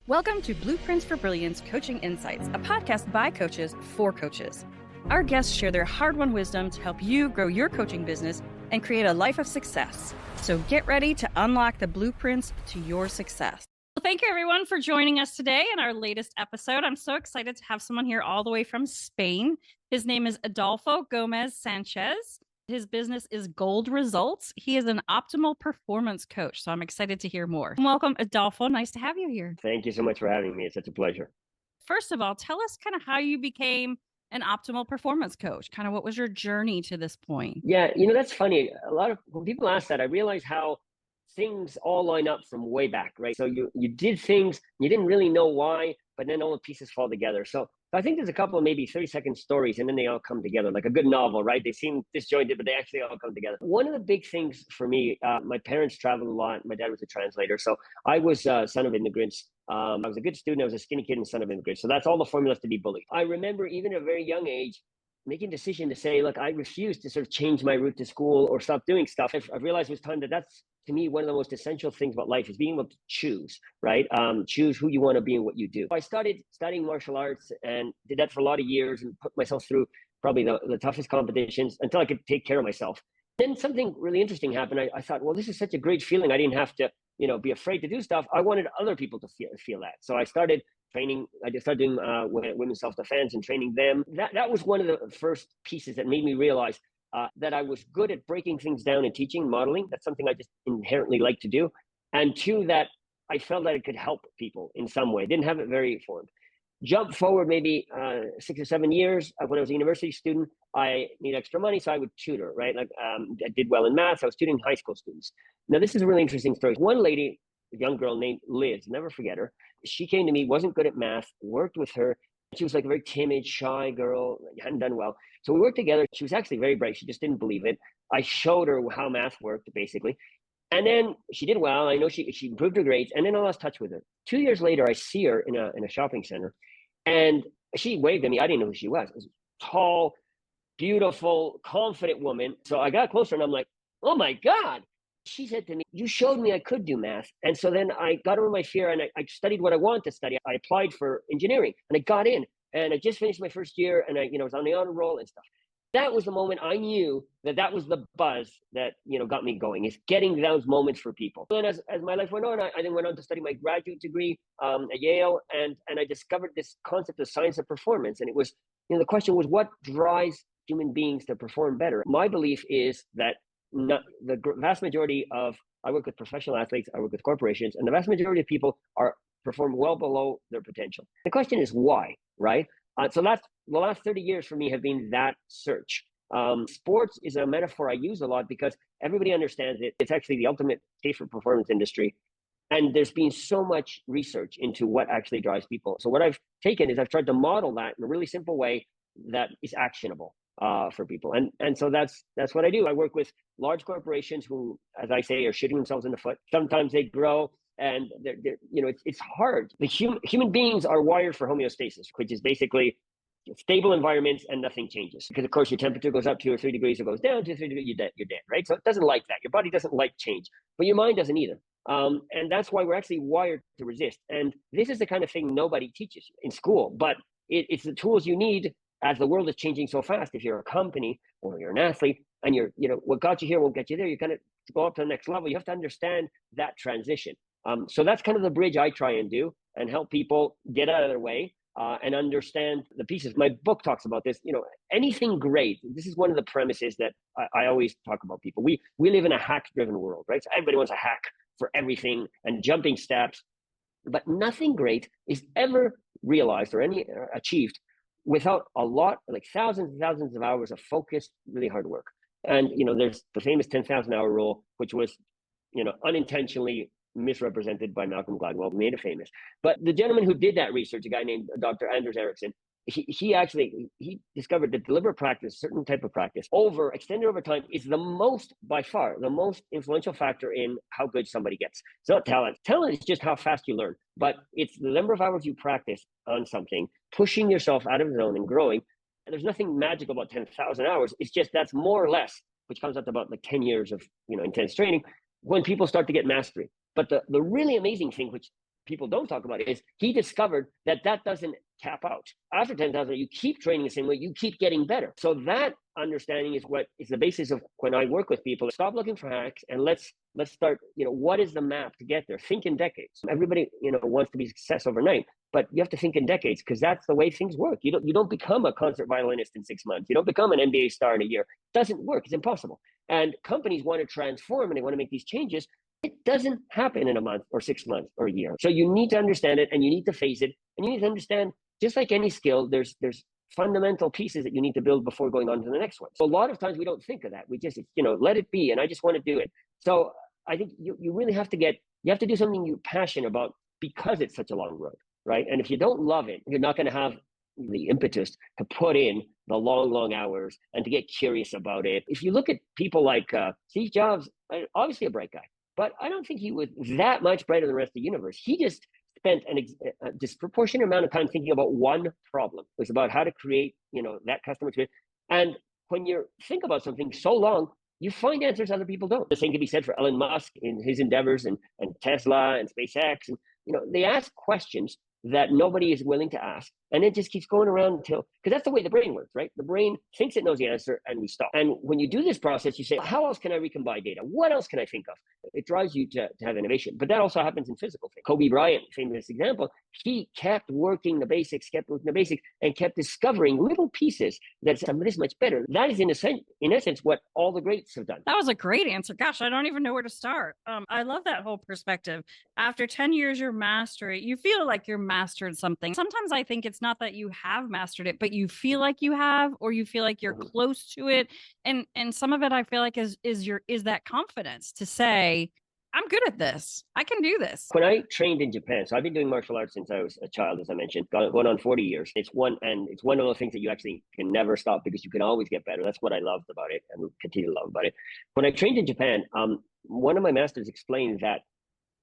Welcome to Blueprints for Brilliance Coaching Insights, a podcast by coaches for coaches. Our guests share their hard-won wisdom to help you grow your coaching business and create a life of success. So get ready to unlock the blueprints to your success. Well, thank you everyone for joining us today in our latest episode. I'm so excited to have someone here all the way from Spain. His name is Adolfo Gomez Sanchez. His business is Gold Results. He is an optimal performance coach. So I'm excited to hear more. Welcome, Adolfo. Nice to have you here. Thank you so much for having me. It's such a pleasure. First of all, tell us kind of how you became an optimal performance coach. Kind of what was your journey to this point? Yeah, that's funny. When people ask that, I realize how things all line up from way back, right? So you did things, you didn't really know why, but then all the pieces fall together. So I think there's a couple of maybe 30-second stories, and then they all come together like a good novel, right? They seem disjointed, but they actually all come together. One of the big things for me, my parents traveled a lot. My dad was a translator. So I was son of immigrants. I was a good student. I was a skinny kid and son of immigrants. So that's all the formulas to be bullied. I remember even at a very young age, making a decision to say, look, I refuse to sort of change my route to school or stop doing stuff. I realized it was time that's, to me, one of the most essential things about life is being able to choose, right? Choose who you want to be and what you do. I started studying martial arts and did that for a lot of years and put myself through probably the toughest competitions until I could take care of myself. Then something really interesting happened. I thought, well, this is such a great feeling. I didn't have to, be afraid to do stuff. I wanted other people to feel that. So I started training. I just started doing women's self-defense and training them. That was one of the first pieces that made me realize that I was good at breaking things down and teaching, modeling. That's something I just inherently like to do. And two, that I felt that it could help people in some way. Didn't have it very formed. Jump forward maybe 6 or 7 years. When I was a university student, I need extra money, so I would tutor, right? Like I did well in math. I was tutoring high school students. Now, this is a really interesting story. One lady, a young girl named Liz, never forget her. She came to me, wasn't good at math, worked with her. She was like a very timid, shy girl, hadn't done well. So we worked together. She was actually very bright. She just didn't believe it. I showed her how math worked, basically. And then she did well. I know she improved her grades, and then I lost touch with her. 2 years later, I see her in a shopping center, and she waved at me. I didn't know who she was. It was a tall, beautiful, confident woman. So I got closer, and I'm like, oh my God. She said to me, you showed me I could do math. And so then I got over my fear and I studied what I wanted to study. I applied for engineering and I got in, and I just finished my first year, and I was on the honor roll and stuff. That was the moment I knew that was the buzz that, got me going, is getting those moments for people. Then as my life went on, I then went on to study my graduate degree at Yale, and I discovered this concept of science of performance. And it was, the question was, what drives human beings to perform better? My belief is that the vast majority of, I work with professional athletes, I work with corporations, and the vast majority of people perform well below their potential. The question is why, right? So that's the last 30 years for me have been that search. Sports is a metaphor I use a lot because everybody understands it. It's actually the ultimate pay for performance industry. And there's been so much research into what actually drives people. So what I've taken is I've tried to model that in a really simple way that is actionable for people. And so that's what I do. I work with large corporations who, as I say, are shooting themselves in the foot. Sometimes they grow, and it's hard. The human beings are wired for homeostasis, which is basically stable environments and nothing changes. Because of course your temperature goes up 2 or 3 degrees, it goes down 2 or 3 degrees, you're dead, right? So it doesn't like that. Your body doesn't like change, but your mind doesn't either. And that's why we're actually wired to resist. And this is the kind of thing nobody teaches you in school, but it's the tools you need as the world is changing so fast. If you're a company or you're an athlete and what got you here won't get you there, you're going to go up to the next level. You have to understand that transition. So that's kind of the bridge I try and do and help people get out of their way and understand the pieces. My book talks about this. Anything great. This is one of the premises that I always talk about people. We live in a hack-driven world, right? So everybody wants a hack for everything and jumping steps, but nothing great is ever realized or achieved without a lot, like thousands and thousands of hours of focused, really hard work. And, there's the famous 10,000 hour rule, which was, unintentionally misrepresented by Malcolm Gladwell, made it famous. But the gentleman who did that research, a guy named Dr. Anders Ericsson, he discovered that deliberate practice, certain type of practice, extended over time, is by far the most influential factor in how good somebody gets. It's not talent. Talent is just how fast you learn, but it's the number of hours you practice on something, pushing yourself out of the zone and growing. And there's nothing magical about 10,000 hours. It's just that's more or less, which comes out to about like 10 years of intense training when people start to get mastery. But the really amazing thing, which people don't talk about is he discovered that doesn't cap out. After 10,000, you keep training the same way, you keep getting better. So that understanding is what is the basis of when I work with people. Stop looking for hacks and let's start, what is the map to get there? Think in decades. Everybody, wants to be a success overnight, but you have to think in decades because that's the way things work. You don't become a concert violinist in 6 months. You don't become an NBA star in a year. It doesn't work. It's impossible. And companies want to transform and they want to make these changes. It doesn't happen in a month or 6 months or a year. So you need to understand it and you need to face it. And you need to understand, just like any skill, there's fundamental pieces that you need to build before going on to the next one. So a lot of times we don't think of that. We just, let it be. And I just want to do it. So I think you really have to do something you're passionate about because it's such a long road, right? And if you don't love it, you're not going to have the impetus to put in the long hours and to get curious about it. If you look at people like Steve Jobs, obviously a bright guy, but I don't think he was that much brighter than the rest of the universe. He just spent a disproportionate amount of time thinking about one problem. It was about how to create, that customer experience. And when you think about something so long, you find answers other people don't. The same can be said for Elon Musk in his endeavors and Tesla and SpaceX. And, they ask questions that nobody is willing to ask. And it just keeps going around because that's the way the brain works, right? The brain thinks it knows the answer and we stop. And when you do this process, you say, how else can I recombine data? What else can I think of? It drives you to have innovation. But that also happens in physical things. Kobe Bryant, famous example, he kept working the basics, and kept discovering little pieces that are this much better. That is in essence what all the greats have done. That was a great answer. Gosh, I don't even know where to start. I love that whole perspective. After 10 years, you're mastery. You feel like you're mastered something. Sometimes I think it's not that you have mastered it, but you feel like you have, or you feel like you're close to it. And some of it I feel like is that confidence to say, I'm good at this. I can do this. When I trained in Japan, so I've been doing martial arts since I was a child, as I mentioned, going on 40 years. It's one of those things that you actually can never stop because you can always get better. That's what I loved about it and continue to love about it. When I trained in Japan, one of my masters explained that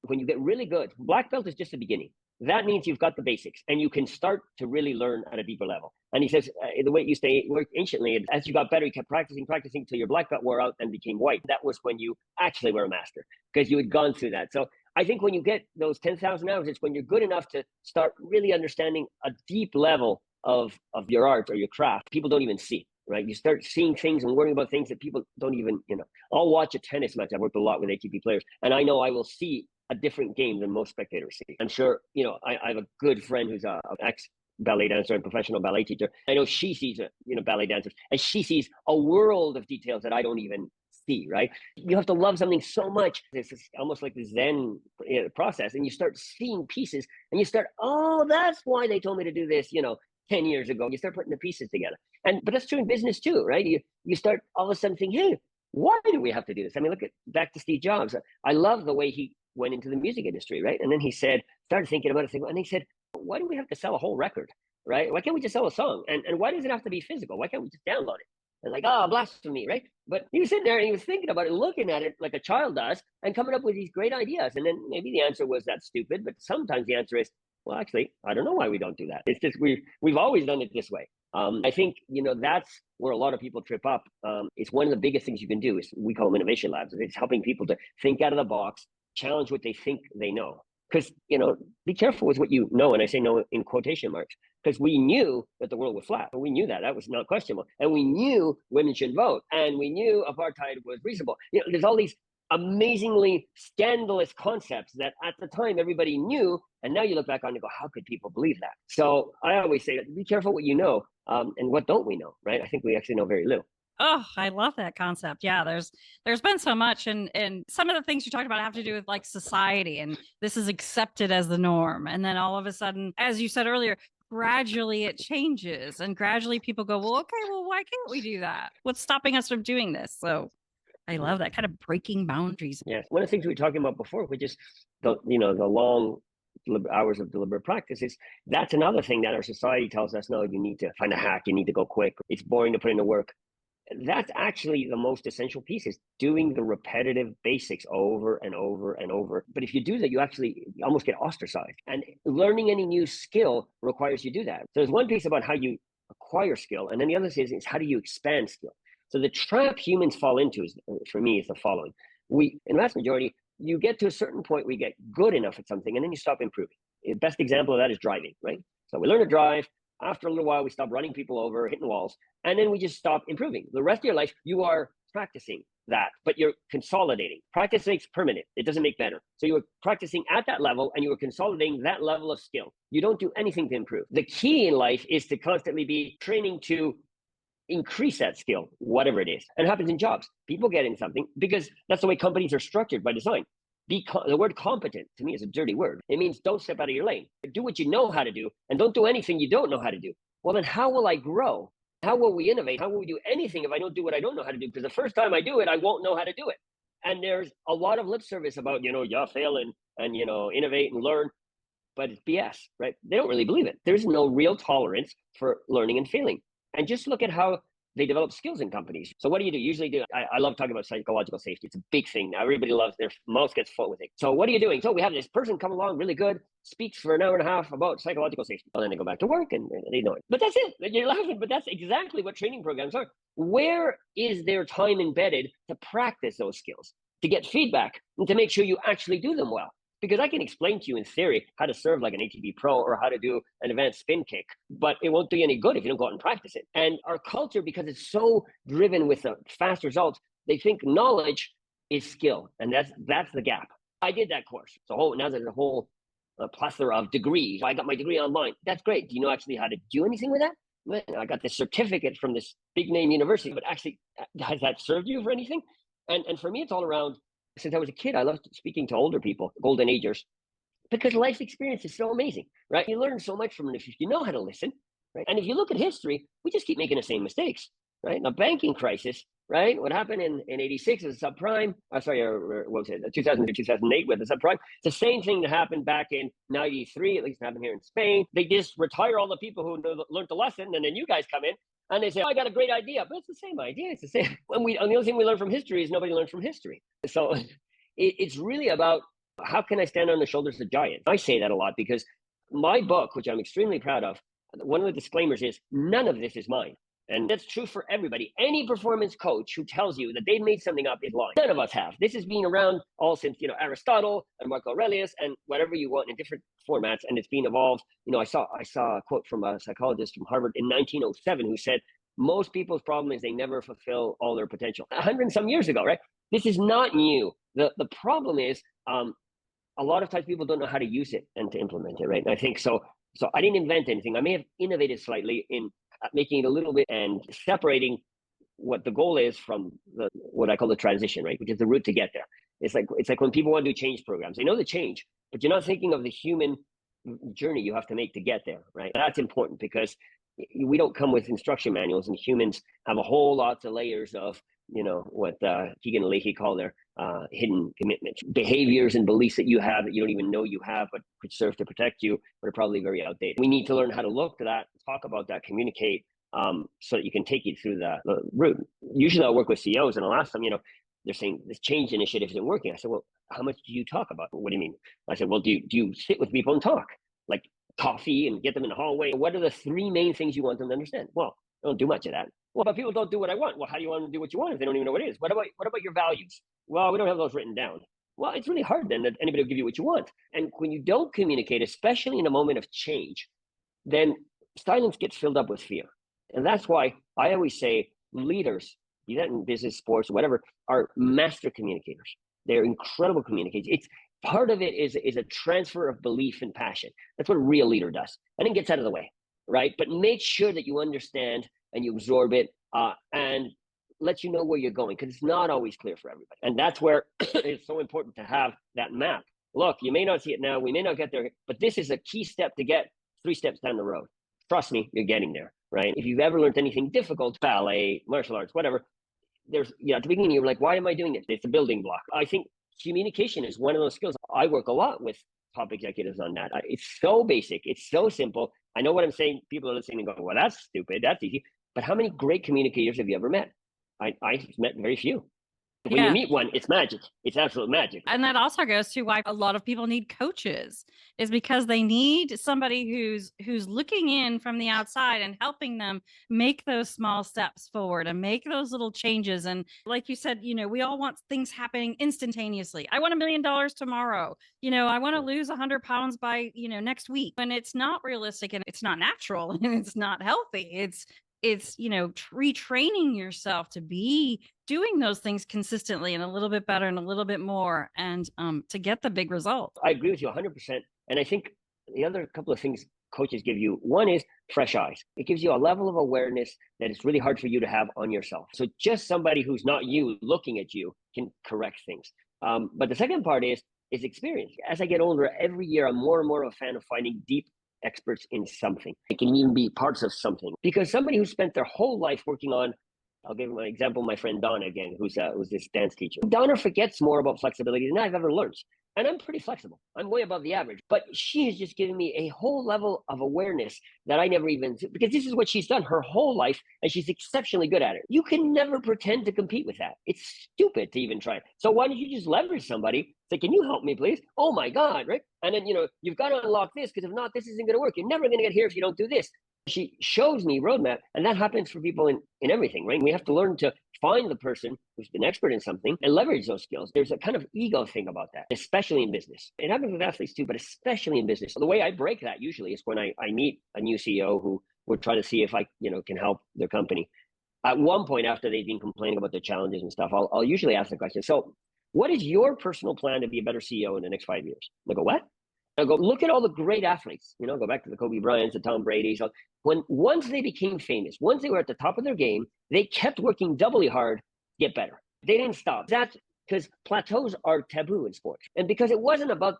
when you get really good, black belt is just the beginning. That means you've got the basics and you can start to really learn at a deeper level. And he says, the way it used to work anciently, as you got better, you kept practicing until your black belt wore out and became white. That was when you actually were a master because you had gone through that. So I think when you get those 10,000 hours, it's when you're good enough to start really understanding a deep level of your art or your craft. People don't even see, right? You start seeing things and worrying about things that people don't even, I'll watch a tennis match. I've worked a lot with ATP players and I know I will see a different game than most spectators see. I'm sure, I have a good friend who's an ex-ballet dancer and professional ballet teacher. I know she sees, ballet dancers, and she sees a world of details that I don't even see, right? You have to love something so much. This is almost like the Zen process, and you start seeing pieces, and you start, oh, that's why they told me to do this, 10 years ago. You start putting the pieces together. But that's true in business too, right? You start all of a sudden thinking, hey, why do we have to do this? I mean, back to Steve Jobs. I love the way he went into the music industry, right? And then he started thinking about it, and he said, why do we have to sell a whole record, right? Why can't we just sell a song? And why does it have to be physical? Why can't we just download it? And like, blasphemy, right? But he was sitting there and he was thinking about it, looking at it like a child does, and coming up with these great ideas. And then maybe the answer was that's stupid, but sometimes the answer is, well, actually, I don't know why we don't do that. It's just we've always done it this way. I think, that's where a lot of people trip up. It's one of the biggest things you can do is we call them innovation labs. It's helping people to think out of the box, challenge what they think they know. Because, be careful with what you know. And I say no in quotation marks, because we knew that the world was flat. We knew that was not questionable. And we knew women should vote. And we knew apartheid was reasonable. There's all these amazingly scandalous concepts that at the time everybody knew. And now you look back on and go, how could people believe that? So I always say, be careful what you know and what don't we know, right? I think we actually know very little. Oh, I love that concept. Yeah, there's been so much, and some of the things you talked about have to do with like society, and this is accepted as the norm. And then all of a sudden, as you said earlier, gradually it changes, and gradually people go, well, okay, well, why can't we do that? What's stopping us from doing this? So I love that kind of breaking boundaries. Yes, one of the things we were talking about before, which is the long hours of deliberate practice, that's another thing that our society tells us, no, you need to find a hack, you need to go quick, it's boring to put in the work. That's actually the most essential piece, is doing the repetitive basics over and over and over. But if you do that, you almost get ostracized. And learning any new skill requires you do that. So there's one piece about how you acquire skill, and then the other is how do you expand skill. So the trap humans fall into for me is the following. In the vast majority, you get to a certain point where you get good enough at something and then you stop improving. The best example of that is driving, right? So we learn to drive. After a little while, we stop running people over, hitting walls, and then we just stop improving. The rest of your life, you are practicing that, but you're consolidating. Practice makes permanent. It doesn't make better. So you were practicing at that level and you were consolidating that level of skill. You don't do anything to improve. The key in life is to constantly be training to increase that skill, whatever it is. And it happens in jobs. People get in something because that's the way companies are structured by design. The word competent to me is a dirty word. It means don't step out of your lane. Do what you know how to do and don't do anything you don't know how to do. Well, then how will I grow? How will we innovate? How will we do anything if I don't do what I don't know how to do? Because the first time I do it, I won't know how to do it. And there's a lot of lip service about, fail and innovate and learn, but it's BS, right? They don't really believe it. There's no real tolerance for learning and failing. And just look at how they develop skills in companies. So what do? Usually I love talking about psychological safety. It's a big thing now. Everybody loves, their mouth gets full with it. So what are you doing? So we have this person come along really good, speaks for an hour and a half about psychological safety. And then they go back to work and they know it. But that's it. You're laughing, but that's exactly what training programs are. Where is their time embedded to practice those skills, to get feedback, and to make sure you actually do them well? Because I can explain to you in theory how to serve like an ATP pro or how to do an advanced spin kick, but it won't do you any good if you don't go out and practice it. And our culture, because it's so driven with the fast results, they think knowledge is skill, and that's the gap. I did that course. So now there's a whole plethora of degrees. I got my degree online. That's great. Do you know actually how to do anything with that? Well, I got this certificate from this big name university, but actually, has that served you for anything? And for me, it's all around. Since I was a kid, I loved speaking to older people, golden agers, because life experience is so amazing, right? You learn so much from it if you know how to listen, right? And if you look at history, we just keep making the same mistakes, right? The banking crisis, right? What happened in 86 with the subprime, or what was it, 2000 to 2008 with the subprime. It's the same thing that happened back in 93, at least it happened here in Spain. They just retire all the people who learned the lesson, and then you guys come in, and they say, I got a great idea, but it's the same idea. It's the same. And the only thing we learn from history is nobody learns from history. So it's really about how can I stand on the shoulders of giants? I say that a lot because my book, which I'm extremely proud of, one of the disclaimers is none of this is mine. And that's true for everybody. Any performance coach who tells you that they've made something up is lying. None of us have. This has been around all since, Aristotle and Marco Aurelius and whatever you want in different formats. And it's been evolved. I saw a quote from a psychologist from Harvard in 1907 who said, most people's problem is they never fulfill all their potential. 100 and some years ago, right? This is not new. The problem is a lot of times people don't know how to use it and to implement it, right? And I think so I didn't invent anything. I may have innovated slightly in making it a little bit and separating what the goal is from what I call the transition, right? Which is the route to get there. It's like when people want to do change programs, they know the change, but you're not thinking of the human journey you have to make to get there, right? That's important because we don't come with instruction manuals, and humans have a whole lot of layers of, what Keegan and Leahy call their hidden commitments, behaviors and beliefs that you have that you don't even know you have, but which serve to protect you, but are probably very outdated. We need to learn how to look to that, talk about that, communicate, so that you can take you through the route. Usually I'll work with CEOs and I'll ask them, they're saying this change initiative isn't working. I said, well, how much do you talk about? What do you mean? I said, well, do you sit with people and talk? Like coffee and get them in the hallway? What are the three main things you want them to understand? Well, I don't do much of that. Well, but people don't do what I want. Well, how do you want them to do what you want if they don't even know what it is? What about your values? Well, we don't have those written down. Well, it's really hard then that anybody will give you what you want. And when you don't communicate, especially in a moment of change, then silence gets filled up with fear. And that's why I always say leaders, be that in business, sports, whatever, are master communicators. They're incredible communicators. It's part of it is a transfer of belief and passion. That's what a real leader does. And it gets out of the way, right? But make sure that you understand and you absorb it and let you know where you're going, because it's not always clear for everybody. And that's where it's so important to have that map. Look, you may not see it now, we may not get there, but this is a key step to get 3 steps down the road. Trust me, you're getting there, right? If you've ever learned anything difficult, ballet, martial arts, whatever, there's, at the beginning, you're like, why am I doing this? It's a building block. I think communication is one of those skills. I work a lot with top executives on that. It's so basic. It's so simple. I know what I'm saying. People are listening and going, well, that's stupid. That's easy. But how many great communicators have you ever met? I've met very few. When you Yeah. meet one, it's magic. It's absolute magic. And that also goes to why a lot of people need coaches, is because they need somebody who's looking in from the outside and helping them make those small steps forward and make those little changes. And like you said, we all want things happening instantaneously. I want $1 million tomorrow. I want to lose 100 pounds by, next week. And it's not realistic and it's not natural and it's not healthy. It's retraining yourself to be doing those things consistently and a little bit better and a little bit more, and to get the big result. I agree with you 100%. And I think the other couple of things coaches give you, one is fresh eyes. It gives you a level of awareness that it's really hard for you to have on yourself. So just somebody who's not you looking at you can correct things. But the second part is experience. As I get older, every year I'm more and more a fan of finding deep experts in something. It can even be parts of something, because somebody who spent their whole life working on, I'll give an example, my friend Donna again, who's this dance teacher. Donna forgets more about flexibility than I've ever learned. And I'm pretty flexible. I'm way above the average. But she has just given me a whole level of awareness that I never even, because this is what she's done her whole life, and she's exceptionally good at it. You can never pretend to compete with that. It's stupid to even try it. So why don't you just leverage somebody? Say, can you help me, please? Oh my God, right? And then, you've got to unlock this, because if not, this isn't going to work. You're never going to get here if you don't do this. She shows me roadmap, and that happens for people in everything, right? We have to learn to find the person who's been expert in something and leverage those skills. There's a kind of ego thing about that, especially in business. It happens with athletes too, but especially in business. The way I break that usually is when I meet a new CEO who we're trying to see if I can help their company. At one point, after they've been complaining about the challenges and stuff, I'll usually ask the question, so what is your personal plan to be a better CEO in the next 5 years? They go, what? I go, look at all the great athletes, go back to the Kobe Bryants, the Tom Brady's. Once they became famous, once they were at the top of their game, they kept working doubly hard to get better. They didn't stop. That's because plateaus are taboo in sports. And because it wasn't about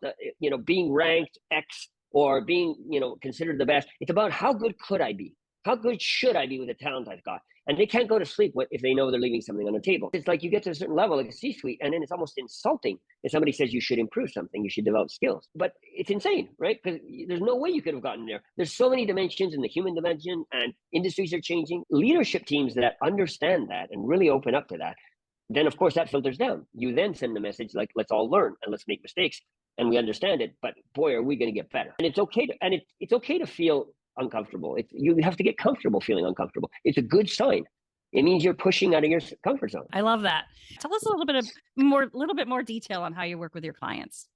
being ranked X or being, considered the best. It's about how good could I be? How good should I be with the talent I've got? And they can't go to sleep if they know they're leaving something on the table. It's like you get to a certain level, like a C-suite, and then it's almost insulting if somebody says you should improve something, you should develop skills. But it's insane, right? Because there's no way you could have gotten there. There's so many dimensions in the human dimension, and industries are changing. Leadership teams that understand that and really open up to that, then of course that filters down. You then send the message like, let's all learn and let's make mistakes, and we understand it. But boy, are we going to get better. And it's okay it's okay to feel uncomfortable. You have to get comfortable feeling uncomfortable. It's a good sign. It means you're pushing out of your comfort zone. I love that. Tell us a little bit more detail on how you work with your clients.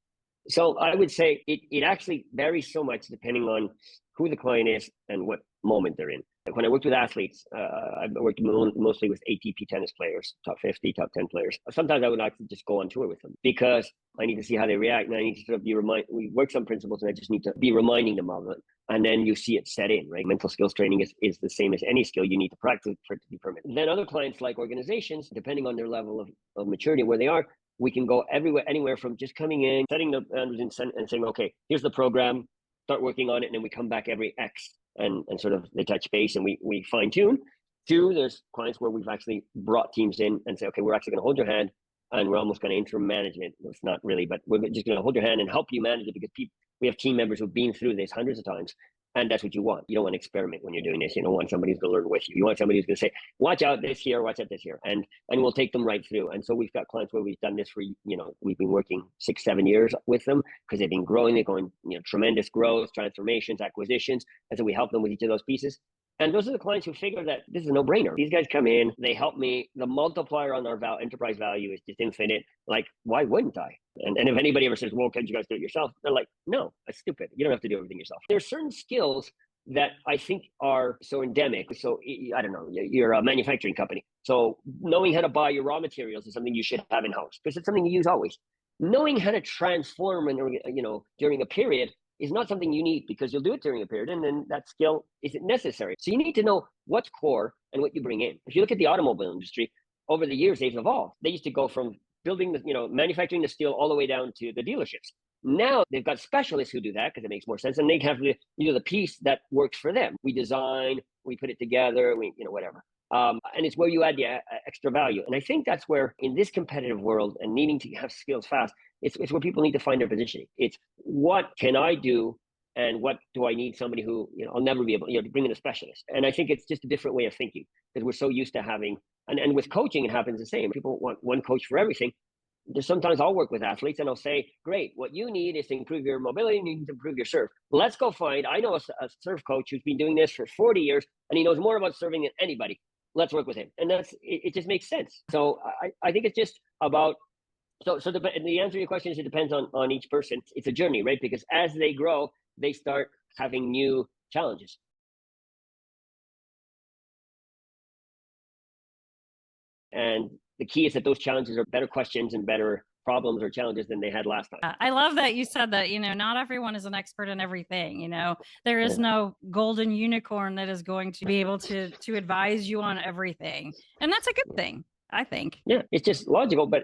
So I would say it actually varies so much depending on who the client is and what moment they're in. When I worked with athletes, I've worked mostly with ATP tennis players, top 50, top 10 players. Sometimes I would actually just go on tour with them because I need to see how they react, and I need to sort of we work some principles, and I just need to be reminding them of it. And then you see it set in, right? Mental skills training is the same as any skill. You need to practice for it to be permanent. Then other clients, like organizations, depending on their level of maturity, where they are, we can go anywhere from just coming in, setting the boundaries and saying, okay, here's the program, start working on it, and then we come back every X and sort of they touch base and we fine tune. Two, there's clients where we've actually brought teams in and say, okay, we're actually going to hold your hand and we're almost going to interim management. It's not really, but we're just going to hold your hand and help you manage it, because we have team members who've been through this hundreds of times. And that's what you want. You don't want to experiment when you're doing this. You don't want somebody who's going to learn with you. You want somebody who's going to say, watch out this here, watch out this here. And we'll take them right through. And so we've got clients where we've done this for, we've been working 6-7 years with them because they've been growing. They're going, tremendous growth, transformations, acquisitions. And so we help them with each of those pieces. And those are the clients who figure that this is a no-brainer. These guys come in, they help me. The multiplier on our enterprise value is just infinite. Like, why wouldn't I? And if anybody ever says, well, can't you guys do it yourself? They're like, no, that's stupid. You don't have to do everything yourself. There are certain skills that I think are so endemic. So I don't know, you're a manufacturing company. So knowing how to buy your raw materials is something you should have in-house because it's something you use always. Knowing how to transform during a period is not something you need because you'll do it during a period and then that skill isn't necessary. So you need to know what's core and what you bring in. If you look at the automobile industry, over the years, they've evolved. They used to go from building manufacturing the steel all the way down to the dealerships. Now they've got specialists who do that because it makes more sense, and they have the piece that works for them. We design, we put it together, whatever. And it's where you add the extra value. And I think that's where, in this competitive world and needing to have skills fast, it's where people need to find their positioning. It's what can I do, and what do I need somebody who I'll never be able to bring in a specialist. And I think it's just a different way of thinking because we're so used to having And with coaching, it happens the same. People want one coach for everything. There's sometimes I'll work with athletes and I'll say, great, what you need is to improve your mobility and you need to improve your serve. Let's go find, I know a serve coach who's been doing this for 40 years and he knows more about serving than anybody. Let's work with him. And it just makes sense. So I think it's just about, the answer to your question is it depends on each person. It's a journey, right? Because as they grow, they start having new challenges. And the key is that those challenges are better questions and better problems or challenges than they had last time. I love that you said that, not everyone is an expert in everything. There is no golden unicorn that is going to be able to advise you on everything. And that's a good thing, I think. Yeah, it's just logical, but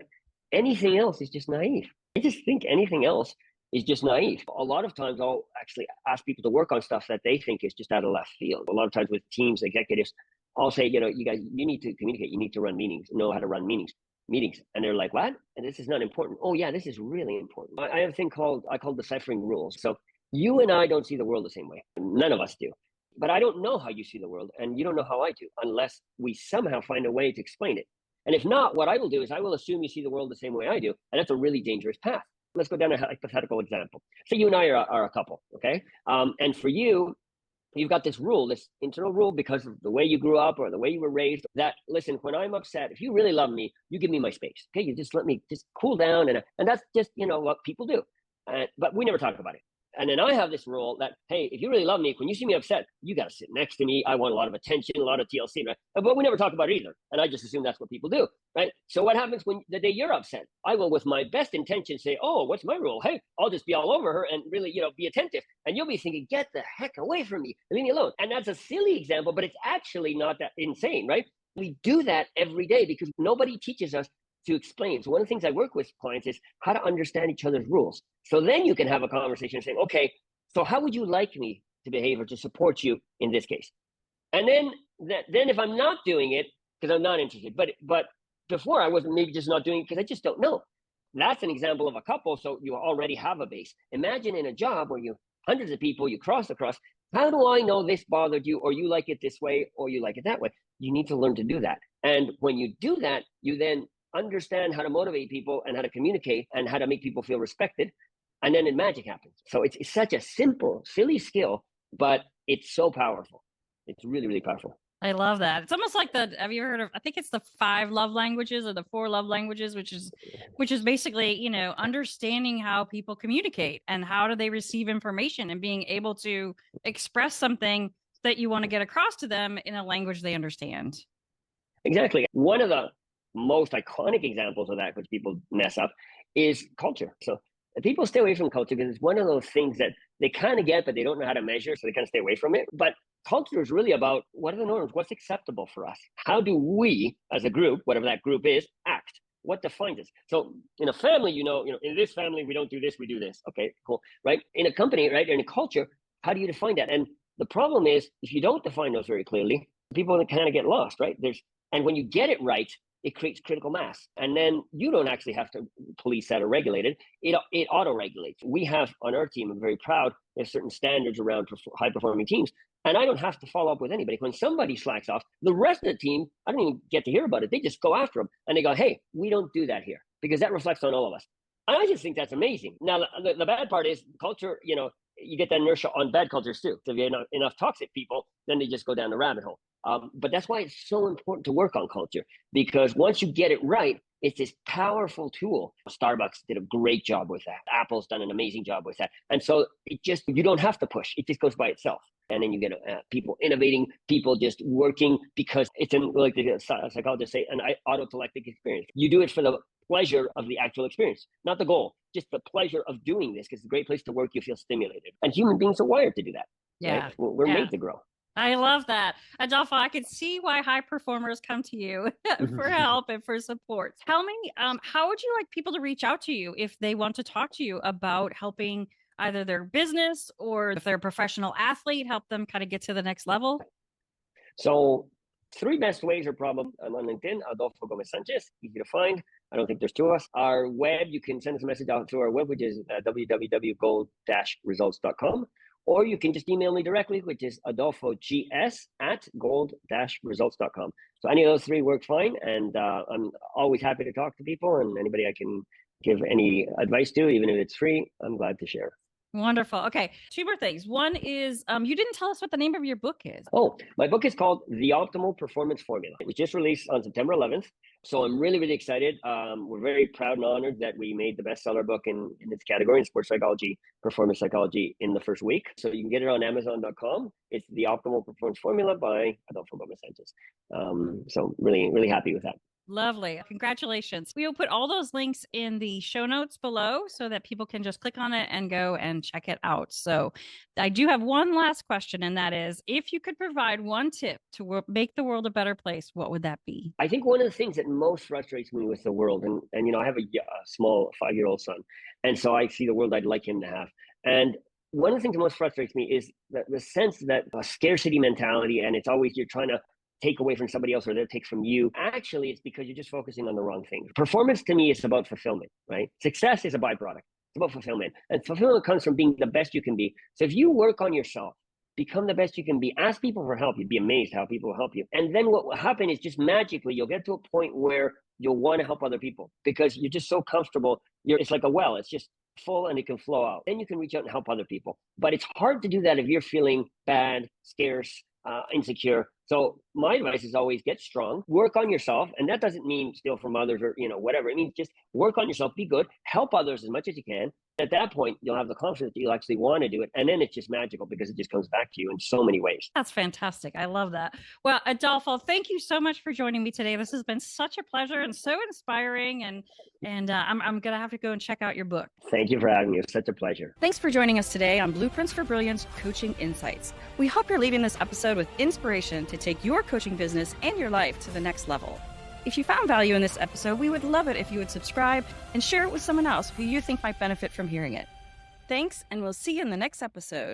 anything else is just naive. I just think anything else is just naive. A lot of times I'll actually ask people to work on stuff that they think is just out of left field. A lot of times with teams, executives, I'll say, you guys, you need to communicate. You need to run meetings, know how to run meetings. And they're like, what? And this is not important. Oh yeah, this is really important. I have a thing I call deciphering rules. So you and I don't see the world the same way. None of us do. But I don't know how you see the world and you don't know how I do unless we somehow find a way to explain it. And if not, what I will do is I will assume you see the world the same way I do. And that's a really dangerous path. Let's go down a hypothetical example. So you and I are a couple, okay? And for you, you've got this rule, this internal rule, because of the way you grew up or the way you were raised, that, listen, when I'm upset, if you really love me, you give me my space. Okay, you just let me just cool down. And that's just, what people do. But we never talk about it. And then I have this rule that, hey, if you really love me, when you see me upset, you got to sit next to me. I want a lot of attention, a lot of TLC, right? But we never talk about it either. And I just assume that's what people do, right? So what happens when the day you're upset? I will, with my best intention, say, oh, what's my rule? Hey, I'll just be all over her and really, be attentive. And you'll be thinking, get the heck away from me and leave me alone. And that's a silly example, but it's actually not that insane, right? We do that every day because nobody teaches us to explain. So one of the things I work with clients is how to understand each other's rules. So then you can have a conversation saying, okay, so how would you like me to behave or to support you in this case? And then if I'm not doing it, because I'm not interested, but before I wasn't maybe just not doing it because I just don't know. That's an example of a couple. So you already have a base. Imagine in a job where you hundreds of people, you cross across. How do I know this bothered you or you like it this way or you like it that way? You need to learn to do that. And when you do that, you then understand how to motivate people and how to communicate and how to make people feel respected. And then magic happens. So it's such a simple, silly skill, but it's so powerful. It's really, really powerful. I love that. It's almost like have you heard of, I think it's the 5 love languages or the 4 love languages, which is basically, understanding how people communicate and how do they receive information and being able to express something that you want to get across to them in a language they understand. Exactly. One of the most iconic examples of that, which people mess up, is culture. So people stay away from culture because it's one of those things that they kind of get, but they don't know how to measure, so they kind of stay away from it. But culture is really about what are the norms? What's acceptable for us? How do we, as a group, whatever that group is, act? What defines us? So in a family, in this family, we don't do this, we do this. Okay, cool, right? In a company, right, in a culture, how do you define that? And the problem is, if you don't define those very clearly, people kind of get lost, right? And when you get it right, it creates critical mass. And then you don't actually have to police that or regulate it. It auto-regulates. We have on our team, I'm very proud, there's certain standards around high-performing teams. And I don't have to follow up with anybody. When somebody slacks off, the rest of the team, I don't even get to hear about it. They just go after them. And they go, hey, we don't do that here. Because that reflects on all of us. And I just think that's amazing. Now, the bad part is culture, you get that inertia on bad cultures too. So if you have enough toxic people, then they just go down the rabbit hole. But that's why it's so important to work on culture, because once you get it right, it's this powerful tool. Starbucks did a great job with that. Apple's done an amazing job with that. And so you don't have to push. It just goes by itself. And then you get people innovating, people just working because it's like the psychologists say, an autotelectic experience. You do it for the pleasure of the actual experience, not the goal, just the pleasure of doing this because it's a great place to work. You feel stimulated. And human beings are wired to do that. Yeah. Right? We're made to grow. I love that. Adolfo, I can see why high performers come to you for help and for support. Tell me, how would you like people to reach out to you if they want to talk to you about helping either their business or if they're a professional athlete, help them kind of get to the next level? So 3 best ways are probably I'm on LinkedIn, Adolfo Gomez Sanchez, easy to find. I don't think there's 2 of us. Our web, you can send us a message out to our web, which is www.gold-results.com. or you can just email me directly, which is adolfogs@gold-results.com. So any of those three work fine. And I'm always happy to talk to people, and anybody I can give any advice to, even if it's free, I'm glad to share. Wonderful. Okay. Two more things. One is you didn't tell us what the name of your book is. Oh, my book is called The Optimal Performance Formula. It was just released on September 11th. So I'm really, really excited. We're very proud and honored that we made the bestseller book in its category in sports psychology, performance psychology in the first week. So you can get it on Amazon.com. It's The Optimal Performance Formula by Adolfo Gomez Sanchez. So really, really happy with that. Lovely. Congratulations. We will put all those links in the show notes below so that people can just click on it and go and check it out. So I do have one last question, and that is, if you could provide one tip to make the world a better place, what would that be? I think one of the things that most frustrates me with the world, and I have a small 5-year-old son, and so I see the world I'd like him to have. And one of the things that most frustrates me is the sense that a scarcity mentality, and it's always you're trying to take away from somebody else or they'll take from you. Actually, it's because you're just focusing on the wrong things. Performance to me is about fulfillment, right? Success is a byproduct. It's about fulfillment. And fulfillment comes from being the best you can be. So if you work on yourself, become the best you can be, ask people for help, you'd be amazed how people will help you. And then what will happen is just magically, you'll get to a point where you'll want to help other people because you're just so comfortable. It's like a well, it's just full and it can flow out. Then you can reach out and help other people. But it's hard to do that if you're feeling bad, scarce, insecure. So my advice is always get strong, work on yourself. And that doesn't mean steal from others or, whatever. It means just work on yourself, be good, help others as much as you can. At that point, you'll have the confidence that you'll actually want to do it. And then it's just magical because it just comes back to you in so many ways. That's fantastic. I love that. Well, Adolfo, thank you so much for joining me today. This has been such a pleasure and so inspiring. And I'm going to have to go and check out your book. Thank you for having me. It's such a pleasure. Thanks for joining us today on Blueprints for Brilliance Coaching Insights. We hope you're leaving this episode with inspiration to take your coaching business and your life to the next level. If you found value in this episode, we would love it if you would subscribe and share it with someone else who you think might benefit from hearing it. Thanks, and we'll see you in the next episode.